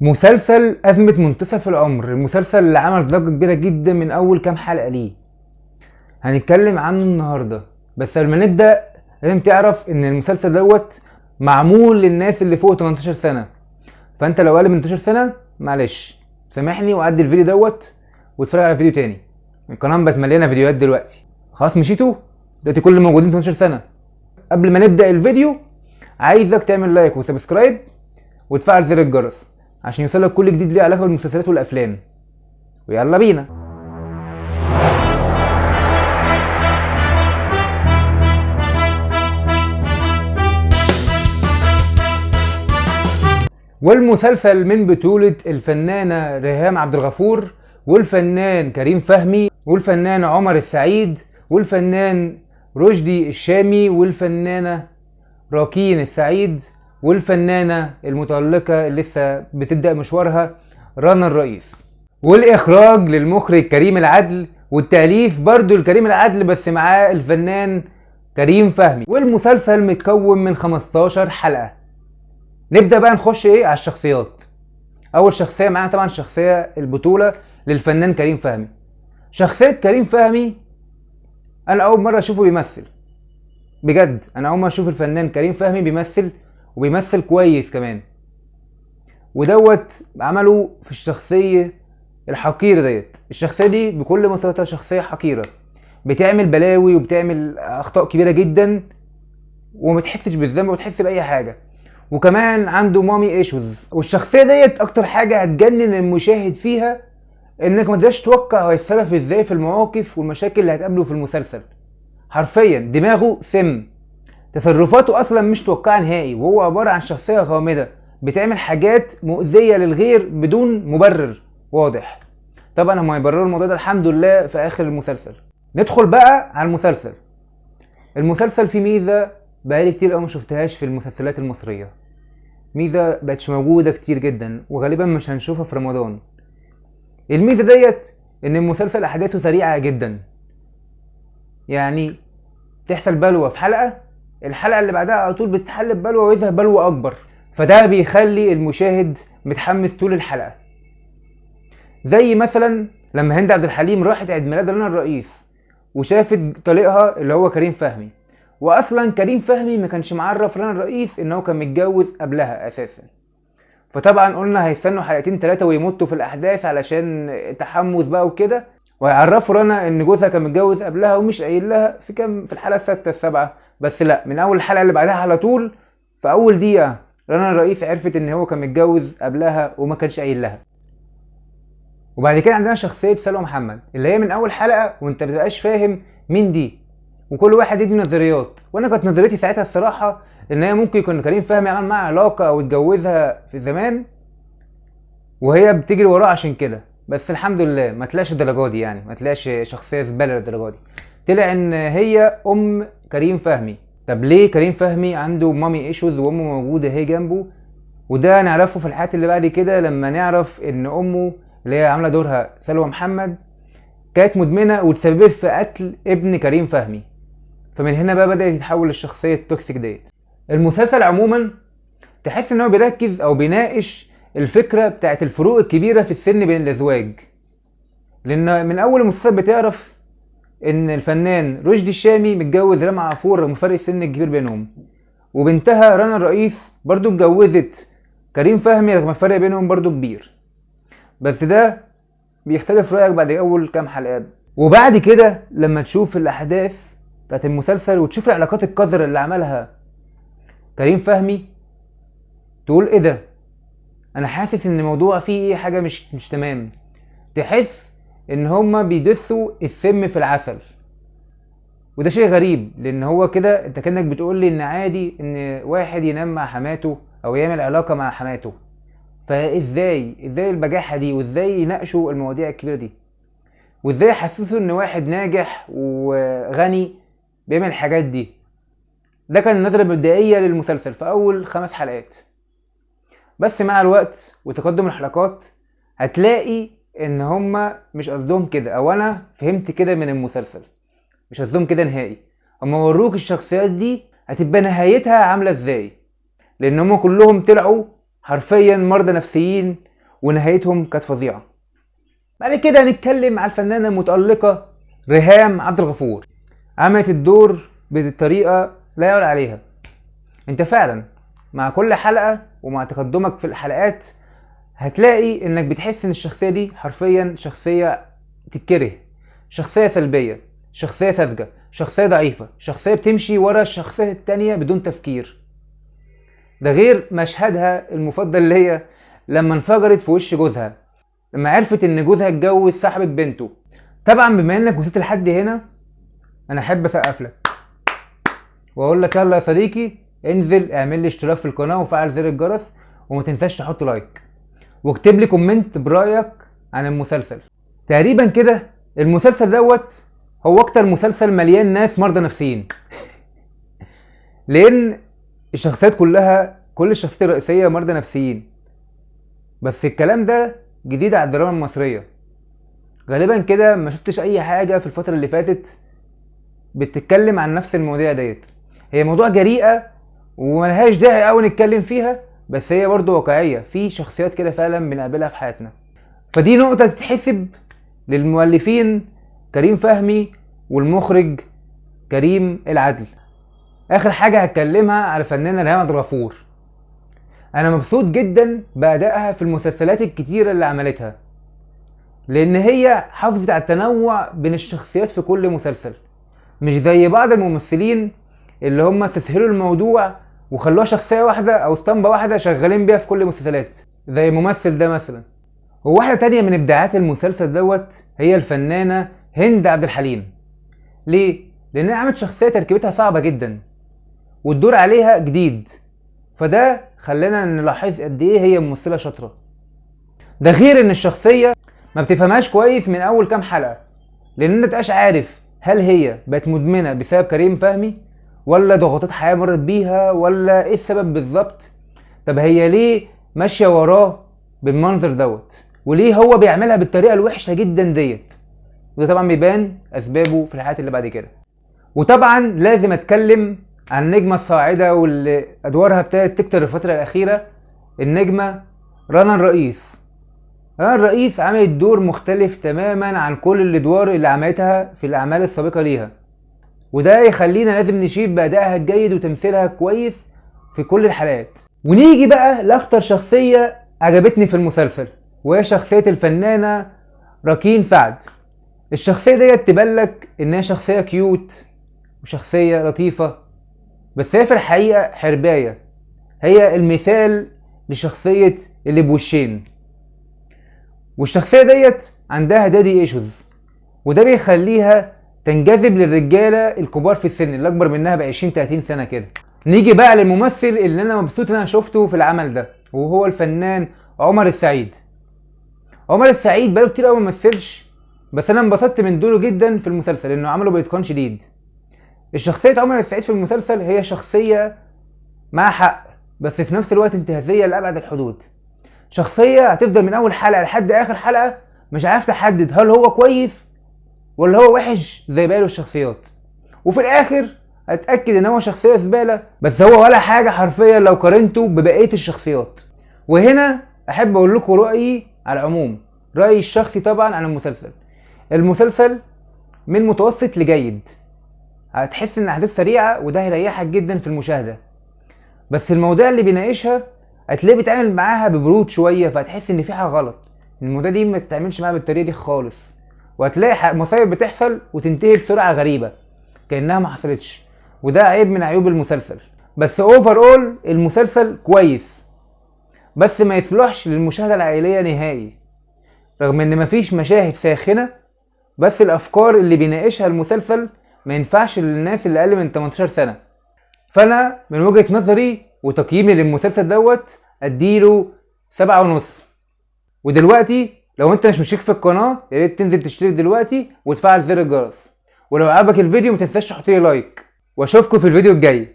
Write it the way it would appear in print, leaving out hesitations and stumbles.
مسلسل أزمة منتصف العمر، المسلسل اللي عمل ضجة كبيرة جدا من أول كام حلقة ليه هنتكلم عنه النهاردة. بس قبل ما نبدأ لازم تعرف إن المسلسل دوت معمول للناس اللي فوق 18 سنة، فأنت لو أقل من 18 سنة معلش سامحني وعدي الفيديو دوت واتفرج على فيديو تاني. القناة بقت مليانة فيديوهات دلوقتي، خلاص مشيتوا دلوقتي كل الموجودين 18 سنة. قبل ما نبدأ الفيديو عايزك تعمل لايك وسبسكرايب وتفعل زر الجرس عشان يوصلك كل جديد ليه علاقه بالمسلسلات والافلام. ويلا بينا. والمسلسل من بطولة الفنانة ريهام عبد الغفور والفنان كريم فهمي والفنان عمر السعيد والفنان رشدي الشامي والفنانة راكين السعيد والفنانة المتألقة اللي لسه بتبدأ مشوارها رنا الرئيس، والإخراج للمخرج كريم العدل، والتأليف برضو الكريم العدل بس معاه الفنان كريم فهمي. والمسلسل متكون من 15 حلقة. نبدأ بقى نخش على الشخصيات. أول شخصية معانا طبعا شخصية البطولة للفنان كريم فهمي. شخصية كريم فهمي أنا أول مرة أشوفه بيمثل بجد، انا اول ما اشوف الفنان كريم فهمي بيمثل وبيمثل كويس كمان، ودوت عمله في الشخصيه الحقيره ديت. الشخصيه دي بكل بساطه شخصيه حقيره بتعمل بلاوي وبتعمل اخطاء كبيره جدا وما بتحسش بالذنب وبتحس باي حاجه، وكمان عنده مامي ايشوز. والشخصيه ديت اكتر حاجه هتجنن المشاهد فيها انك ما تقدرش تتوقع هو هيتصرف ازاي في المواقف والمشاكل اللي هتقابله في المسلسل. حرفيا دماغه سم، تصرفاته اصلا مش متوقعه نهائي، وهو عباره عن شخصيه غامضه بتعمل حاجات مؤذيه للغير بدون مبرر واضح. طبعا هم هيبرروا الموضوع ده الحمد لله في اخر المسلسل. ندخل بقى على المسلسل. المسلسل فيه ميزه بقالي كتير قوي ما شفتهاش في المسلسلات المصريه، ميزه بقتش موجوده كتير جدا وغالبا مش هنشوفها في رمضان. الميزه ديت ان المسلسل احداثه سريعه جدا، يعني تحصل بلوه في حلقه، الحلقه اللي بعدها على طول بتتحل ببلوه ويظهر بلوه اكبر، فده بيخلي المشاهد متحمس طول الحلقه. زي مثلا لما هند عبد الحليم راحت عيد ميلاد رنا الرئيس وشافت طليقها اللي هو كريم فهمي، واصلا كريم فهمي ما كانش معرف رنا الرئيس ان هو كان متجوز قبلها اساسا. فطبعا قلنا هيستنوا حلقتين 3 ويمطوا في الاحداث علشان تحمس بقى وكده، ويعرفوا رنا ان جوزها كان متجوز قبلها ومش قايل لها في كام، في الحلقه السادسه السابعه. بس لا، من اول الحلقه اللي بعدها على طول في اول دقيقه رنا الرئيس عرفت ان هو كان متجوز قبلها وما كانش قايل لها. وبعد كده عندنا شخصيه سلوى محمد اللي هي من اول حلقه وانت مبتبقاش فاهم مين دي، وكل واحد يدي نظريات. وانا كانت نظريتي ساعتها الصراحه ان هي ممكن يكون كريم فهمي عمل معاها علاقه او اتجوزها في زمان وهي بتجري وراه عشان كده. بس الحمد لله ما طلعش الدرجه دي، يعني ما طلعش شخصيه زباله للدرجه دي، طلع ان هي ام كريم فهمي. طب ليه كريم فهمي عنده مامي ايشوز وامه موجوده هي جنبه؟ وده نعرفه في الحلقات اللي بعد كده لما نعرف ان امه اللي هي عامله دورها سلوى محمد كانت مدمنه وتسببت في قتل ابن كريم فهمي. فمن هنا بقى بدات يتحول للشخصيه التوكسيك ديت. المسلسل عموما تحس ان هو بيركز او بيناقش الفكره بتاعت الفروق الكبيره في السن بين الازواج، لان من اول المسلسل بتعرف ان الفنان رشدي الشامي متجوز رنا عفور رغم فرق السن الكبير بينهم، وبنتها رنا الرئيس برضو اتجوزت كريم فهمي رغم الفرق بينهم برضو كبير. بس ده بيختلف رايك بعد اول كام حلقات. وبعد كده لما تشوف الاحداث بتاعت المسلسل وتشوف العلاقات القذرة اللي عملها كريم فهمي تقول ايه ده، انا حاسس ان الموضوع فيه حاجه مش تمام. تحس ان هما بيدسوا السم في العسل، وده شيء غريب لان هو كده انت كأنك بتقول لي ان عادي ان واحد ينام مع حماته او يعمل علاقه مع حماته. فازاي البجاحه دي، وازاي يناقشوا المواضيع الكبيره دي، وازاي يحسسوا ان واحد ناجح وغني بيعمل الحاجات دي. ده كان النظره المبدئيه للمسلسل في اول 5 حلقات. بس مع الوقت وتقدم الحلقات هتلاقي ان هما مش قصدهم كده، او انا فهمت كده من المسلسل مش قصدهم كده نهائي. اما وروك الشخصيات دي هتبقى نهايتها عامله ازاي، لان هما كلهم طلعوا حرفيا مرضى نفسيين ونهايتهم كانت فظيعة. بعد كده هنتكلم على الفنانة المتألقة ريهام عبد الغفور. عملت الدور بطريقة لا يعلى عليها. انت فعلا مع كل حلقة ومع تقدمك في الحلقات هتلاقي انك بتحس ان الشخصية دي حرفيا شخصية تتكره، شخصية سلبية، شخصية ساذجة، شخصية ضعيفة، شخصية بتمشي ورا الشخصية التانية بدون تفكير. ده غير مشهدها المفضل ليا لما انفجرت في وش جوزها لما عرفت ان جوزها اتجوز صاحبة بنته. طبعا بما انك وصلت لحد هنا انا احب اسقف لك واقول لك يلا يا صديقي انزل اعمل لي اشتراك في القناة وفعل زر الجرس وما تنساش تحط لايك واكتب لي كومنت برأيك عن المسلسل. تقريبا كده المسلسل دوت هو اكتر مسلسل مليان ناس مرضى نفسيين لان الشخصيات كلها، كل الشخصيات الرئيسية مرضى نفسيين. بس الكلام ده جديد على الدراما المصرية. غالبا كده ما شفتش اي حاجة في الفترة اللي فاتت بتتكلم عن نفس المواضيع ديت. هي موضوع جريئة وملهاش داعي اوي نتكلم فيها، بس هي برضو واقعية في شخصيات كده فعلا بنقابلها في حياتنا. فدي نقطة تتحسب للمؤلفين كريم فهمي والمخرج كريم العدل. اخر حاجة هتكلمها على الفنانة ريهام عبد الغفور. انا مبسوط جدا بأدائها في المسلسلات الكتيرة اللي عملتها لان هي حافظت على التنوع بين الشخصيات في كل مسلسل، مش زي بعض الممثلين اللي هم استسهلوا الموضوع وخلوها شخصية واحدة او اسطمبة واحدة شغالين بيها في كل المسلسلات زي الممثل ده مثلا. وواحدة تانية من ابداعات المسلسل دوت هي الفنانة هند عبد الحليم. ليه؟ لانها عملت شخصية تركيبتها صعبة جدا والدور عليها جديد، فده خلانا نلاحظ قد ايه هي ممثلة شاطرة. ده غير ان الشخصية ما بتفهمهاش كويس من اول كام حلقة لان انت متبقاش عارف هل هي بقت مدمنة بسبب كريم فهمي ولا ضغوطات حياة مرت بيها ولا ايه السبب بالظبط. طب هي ليه ماشية وراه بالمنظر دوت وليه هو بيعملها بالطريقة الوحشة جدا ديت. وده طبعا بيبان اسبابه في الحلقات اللي بعد كده. وطبعا لازم اتكلم عن النجمة الصاعدة واللي ادوارها ابتدت تكتر الفترة الاخيرة، النجمة رنا الرئيس. رنا الرئيس عملت دور مختلف تماما عن كل الادوار اللي عملتها في الاعمال السابقة ليها، وده يخلينا لازم نشيد بأدائها الجيد وتمثيلها كويس في كل الحلقات. ونيجي بقى لاخطر شخصية عجبتني في المسلسل وهي شخصية الفنانة راكين سعد. الشخصية ديت تبالك انها شخصية كيوت وشخصية لطيفة، بس هي في الحقيقة حرباية. هي المثال لشخصية اللي بوشين. والشخصية ديت عندها دادي ايشوز وده بيخليها تنجذب للرجالة الكبار في السن اللي اكبر منها ب20 30 سنة كده. نيجي بقى للممثل اللي انا مبسوط ان انا شفته في العمل ده وهو الفنان عمر السعيد. عمر السعيد بقاله كتير قوي ما مثلش، بس انا انبسطت من دوره جدا في المسلسل لانه عمله باتقان شديد. الشخصية عمر السعيد في المسلسل هي شخصية مع حق بس في نفس الوقت انتهازية لأبعد الحدود. شخصية هتفضل من اول حلقة لحد اخر حلقة مش عارف تحدد هل هو كويس ولا هو وحش زي باقي الشخصيات، وفي الاخر هتأكد ان هو شخصية زبالة بس هو ولا حاجة حرفيا لو قارنته ببقية الشخصيات. وهنا احب اقول لكم رأيي على العموم، رأيي الشخصي طبعا عن المسلسل. المسلسل من متوسط لجيد، هتحس ان الاحداث سريعة وده هيريحك جدا في المشاهدة، بس المواضيع اللي بيناقشها هتلاقيه بيتعامل معاها ببرود شوية فهتحس ان في حاجة غلط. المواضيع دي ما تتعاملش معاها بالطريقة دي خالص، وهتلاقي مصايب بتحصل وتنتهي بسرعة غريبة كأنها ما حصلتش، وده عيب من عيوب المسلسل. بس اوفر اول المسلسل كويس بس ما يصلحش للمشاهدة العائلية نهائي، رغم ان مفيش مشاهد ساخنة بس الافكار اللي بيناقشها المسلسل ما ينفعش للناس اللي اقل من 18 سنة. فانا من وجهة نظري وتقييمي للمسلسل دوت اديله 7.5. ودلوقتي لو انت مش مشترك في القناة ياريت تنزل تشترك دلوقتي وتفعل زر الجرس، ولو عجبك الفيديو متنساش تحط لي لايك، واشوفكم في الفيديو الجاي.